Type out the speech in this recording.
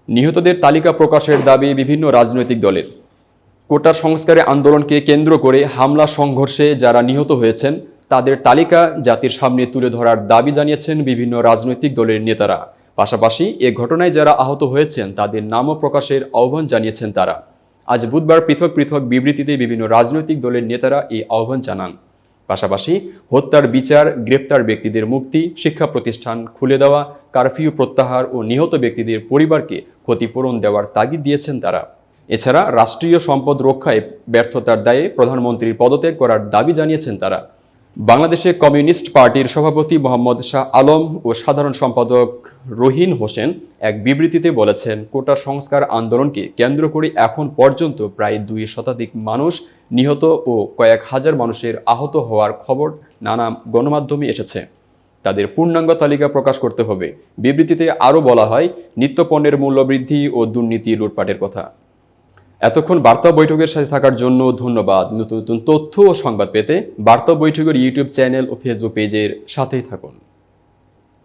নিহতদের তালিকা প্রকাশের দাবি বিভিন্ন রাজনৈতিক দলের। কোটা সংস্কারের আন্দোলনকে কেন্দ্র করে হামলা সংঘর্ষে যারা নিহত হয়েছেন তাদের তালিকা জাতির সামনে তুলে ধরার দাবি জানিয়েছেন বিভিন্ন রাজনৈতিক দলের নেতারা। পাশাপাশি এ ঘটনায় যারা আহত হয়েছেন তাদের নামও প্রকাশের আহ্বান জানিয়েছেন তারা। আজ বুধবার পৃথক পৃথক বিবৃতিতে বিভিন্ন রাজনৈতিক দলের নেতারা এই আহ্বান জানান। পাশাপাশি হত্যার বিচার, গ্রেপ্তার ব্যক্তিদের মুক্তি, শিক্ষা প্রতিষ্ঠান খুলে দেওয়া, কারফিউ প্রত্যাহার ও নিহত ব্যক্তিদের পরিবারকে ক্ষতিপূরণ দেওয়ার তাগিদ দিয়েছেন তারা। এছাড়া রাষ্ট্রীয় সম্পদ রক্ষায় ব্যর্থতার দায়ে প্রধানমন্ত্রীর পদত্যাগ করার দাবি জানিয়েছেন তারা। বাংলাদেশে কমিউনিস্ট পার্টির সভাপতি মোহাম্মদ শাহ আলম ও সাধারণ সম্পাদক রহিন হোসেন এক বিবৃতিতে বলেছেন, কোটা সংস্কার আন্দোলনকে কেন্দ্র করে এখন পর্যন্ত প্রায় 2 শতাধিক মানুষ নিহত ও কয়েক হাজার মানুষের আহত হওয়ার খবর নানা গণমাধ্যমে এসেছে। তাদের পূর্ণাঙ্গ তালিকা প্রকাশ করতে হবে। বিবৃতিতে আরও বলা হয়, নিত্যপণ্যের মূল্য বৃদ্ধি ও দুর্নীতি লুটপাটের কথা। এতক্ষণ বার্তা বৈঠকের সাথে থাকার জন্য ধন্যবাদ। নতুন নতুন তথ্য ও সংবাদ পেতে বার্তা বৈঠকের ইউটিউব চ্যানেল ও ফেসবুক পেজের সাথেই থাকুন।